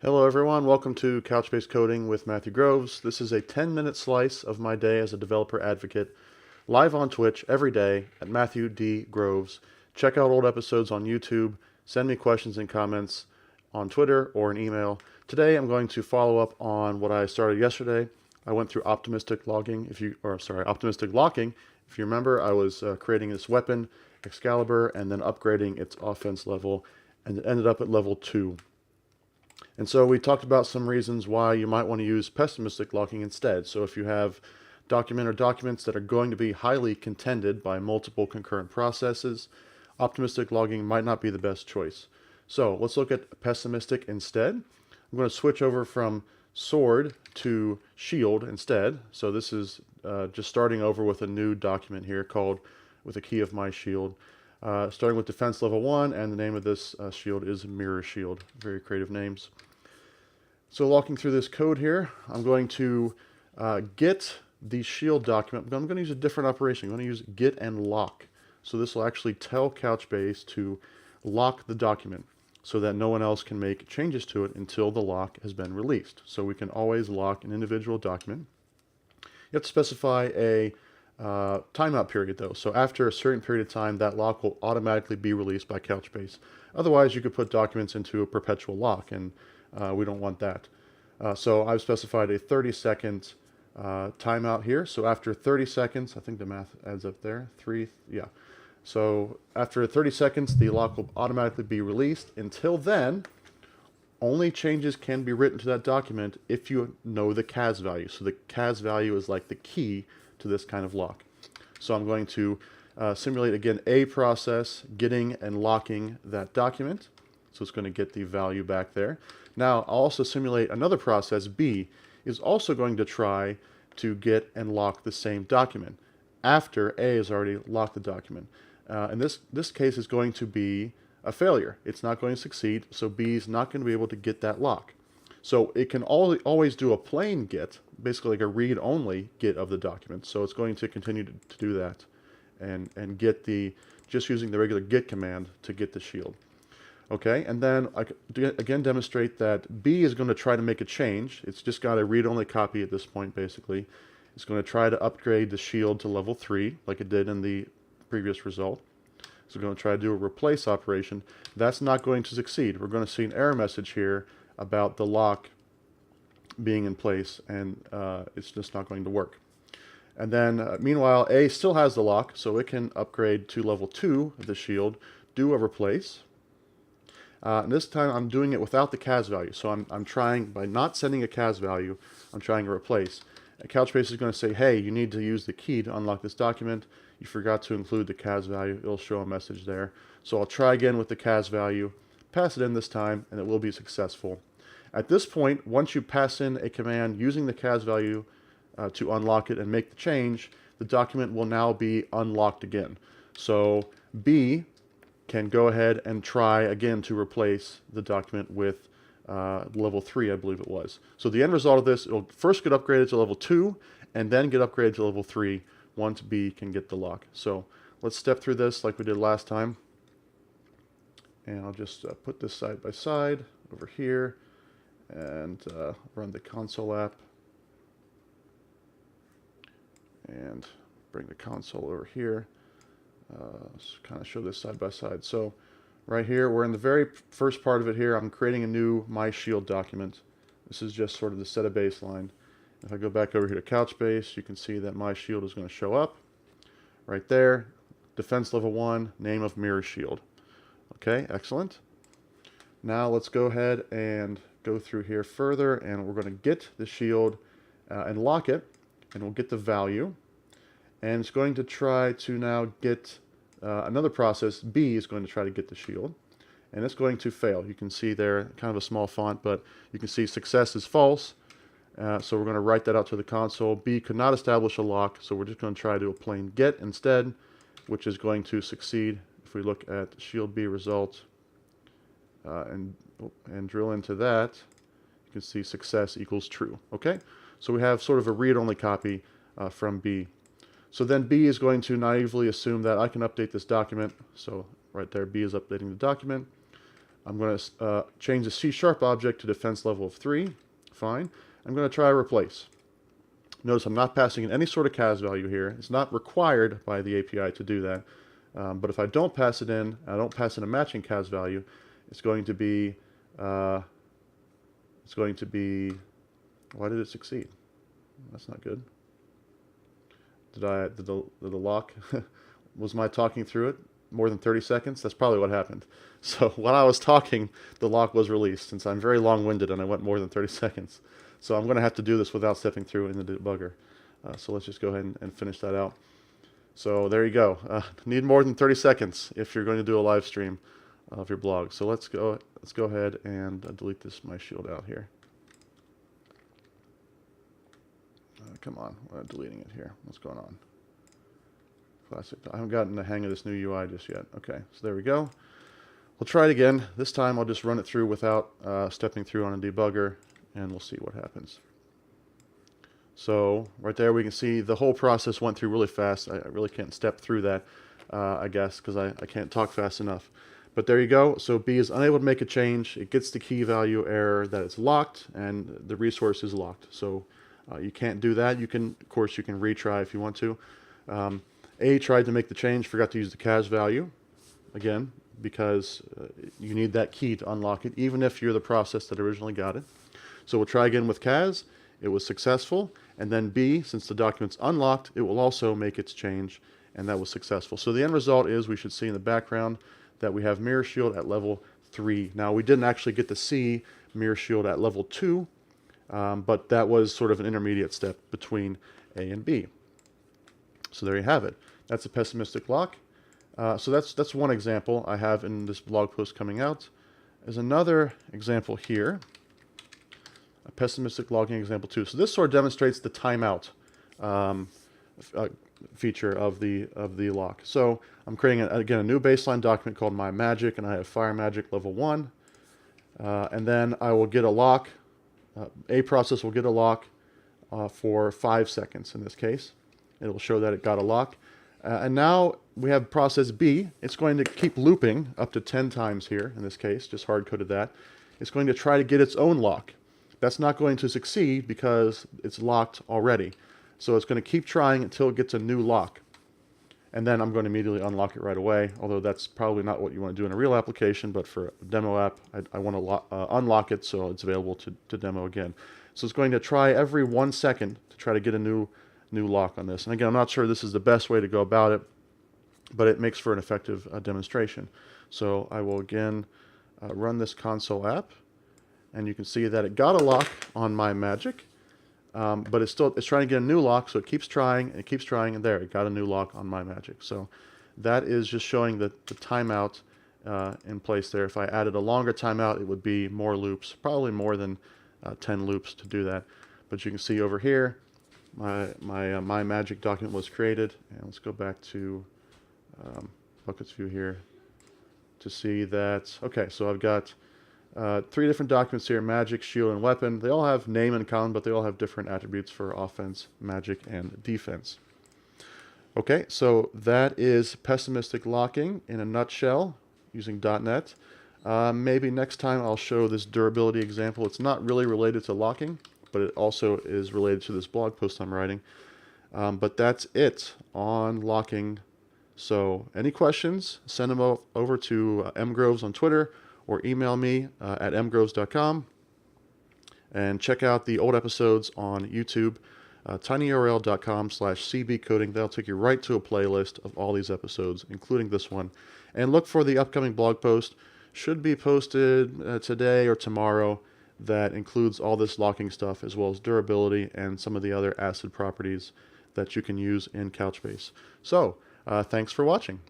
Hello everyone, welcome to Couchbase Coding with Matthew Groves. This is a 10-minute slice of my day as a developer advocate, live on Twitch every day at Matthew D. Groves. Check out old episodes on YouTube, send me questions and comments on Twitter or an email. Today I'm going to follow up on what I started yesterday. I went through optimistic locking. Optimistic locking. If you remember, I was creating this weapon, Excalibur, and then upgrading its offense level, and it ended up at level 2. And so we talked about some reasons why you might want to use pessimistic locking instead. So if you have documents that are going to be highly contended by multiple concurrent processes, optimistic logging might not be the best choice. So let's look at pessimistic instead. I'm going to switch over from sword to shield instead. So this is just starting over with a new document here called with a key of my shield. Starting with defense level 1, and the name of this shield is Mirror Shield. Very creative names. So walking through this code here, I'm going to get the shield document, but I'm going to use a different operation. I'm going to use get and lock. So this will actually tell Couchbase to lock the document so that no one else can make changes to it until the lock has been released. So we can always lock an individual document. You have to specify a timeout period though. So after a certain period of time, that lock will automatically be released by Couchbase. Otherwise, you could put documents into a perpetual lock, and we don't want that. So I've specified a 30-second timeout here. So after 30 seconds, I think the math adds up there. Yeah. So after 30 seconds, the lock will automatically be released. Until then, only changes can be written to that document if you know the CAS value. So the CAS value is like the key to this kind of lock. So I'm going to simulate again a process getting and locking that document. So it's going to get the value back there. Now I'll also simulate another process, B, is also going to try to get and lock the same document after A has already locked the document. And this case is going to be a failure. It's not going to succeed, so B is not going to be able to get that lock. So it can always do a plain get, basically like a read-only get of the document. So it's going to continue to do that and get just using the regular get command to get the shield. Okay, and then I again demonstrate that B is going to try to make a change. It's just got a read-only copy at this point, basically. It's going to try to upgrade the shield to level 3, like it did in the previous result. So we're going to try to do a replace operation. That's not going to succeed. We're going to see an error message here about the lock being in place, and it's just not going to work. And then, meanwhile, A still has the lock, so it can upgrade to level 2 of the shield, do a replace. And this time I'm doing it without the CAS value. So I'm trying, by not sending a CAS value, I'm trying to replace. And Couchbase is going to say, hey, you need to use the key to unlock this document. You forgot to include the CAS value. It'll show a message there. So I'll try again with the CAS value, pass it in this time, and it will be successful. At this point, once you pass in a command using the CAS value to unlock it and make the change, the document will now be unlocked again. So B can go ahead and try again to replace the document with level 3, I believe it was. So the end result of this, it'll first get upgraded to level 2 and then get upgraded to level 3 once B can get the lock. So let's step through this like we did last time. And I'll just put this side by side over here and run the console app and bring the console over here. Let's kind of show this side by side. So right here, we're in the very first part of it here. I'm creating a new My Shield document. This is just sort of the set of baseline. If I go back over here to Couchbase, you can see that My Shield is going to show up right there. Defense level 1, name of Mirror Shield. Okay, excellent. Now let's go ahead and go through here further, and we're going to get the shield and lock it, and we'll get the value. And it's going to try to now get another process. B is going to try to get the shield, and it's going to fail. You can see there, kind of a small font, but you can see success is false. So we're going to write that out to the console. B could not establish a lock, so we're just going to try to do a plain get instead, which is going to succeed. If we look at shield B result and drill into that, you can see success equals true. Okay, so we have sort of a read-only copy from B. So then B is going to naively assume that I can update this document. So right there, B is updating the document. I'm going to change the C# object to defense level of 3. Fine. I'm going to try replace. Notice I'm not passing in any sort of CAS value here. It's not required by the API to do that. But if I don't pass it in, I don't pass in a matching CAS value, it's going to be, why did it succeed? That's not good. Did the lock, was my talking through it more than 30 seconds? That's probably what happened. So while I was talking, the lock was released, since I'm very long-winded and I went more than 30 seconds. So I'm going to have to do this without stepping through in the debugger. So let's just go ahead and finish that out. So there you go. Need more than 30 seconds if you're going to do a live stream of your blog. So let's go ahead and delete my shield out here. Come on, we're deleting it here. What's going on? Classic. I haven't gotten the hang of this new UI just yet. Okay, so there we go. We'll try it again. This time I'll just run it through without stepping through on a debugger, and we'll see what happens. So right there we can see the whole process went through really fast. I really can't step through that, I guess, because I can't talk fast enough. But there you go. So B is unable to make a change. It gets the key value error that it's locked, and the resource is locked. So you can't do that. You can, of course, you can retry if you want to. A tried to make the change, forgot to use the CAS value, again, because you need that key to unlock it, even if you're the process that originally got it. So we'll try again with CAS. It was successful. And then B, since the document's unlocked, it will also make its change, and that was successful. So the end result is we should see in the background that we have mirror shield at level 3. Now, we didn't actually get to see mirror shield at level 2, but that was sort of an intermediate step between A and B. So there you have it. That's a pessimistic lock. So that's one example I have in this blog post coming out. There's another example here, a pessimistic logging example 2. So this sort of demonstrates the timeout feature of the lock. So I'm creating again a new baseline document called My Magic, and I have Fire Magic level 1, and then I will get a lock. A process will get a lock for 5 seconds in this case. It will show that it got a lock. And now we have process B. It's going to keep looping up to 10 times here in this case, just hard-coded that. It's going to try to get its own lock. That's not going to succeed because it's locked already. So it's going to keep trying until it gets a new lock. And then I'm going to immediately unlock it right away, although that's probably not what you want to do in a real application, but for a demo app, I want to unlock it so it's available to demo again. So it's going to try every 1 second to try to get a new lock on this. And again, I'm not sure this is the best way to go about it, but it makes for an effective demonstration. So I will again run this console app, and you can see that it got a lock on My Magic, but it's trying to get a new lock, so it keeps trying, and there, it got a new lock on My Magic. So that is just showing the timeout in place there. If I added a longer timeout, it would be more loops, probably more than 10 loops to do that. But you can see over here, my Magic document was created, and let's go back to Buckets View here to see that. Okay, so I've got 3 different documents here: Magic, Shield, and Weapon. They all have name in common, but they all have different attributes for offense, magic, and defense. Okay, so that is pessimistic locking in a nutshell using .NET. Maybe next time I'll show this durability example. It's not really related to locking, but it also is related to this blog post I'm writing. But that's it on locking. So any questions, send them over to mgroves on Twitter, or email me at mgroves.com. And check out the old episodes on YouTube, tinyurl.com/cbcoding. That'll take you right to a playlist of all these episodes, including this one. And look for the upcoming blog post. Should be posted today or tomorrow. That includes all this locking stuff, as well as durability and some of the other ACID properties that you can use in Couchbase. So, thanks for watching.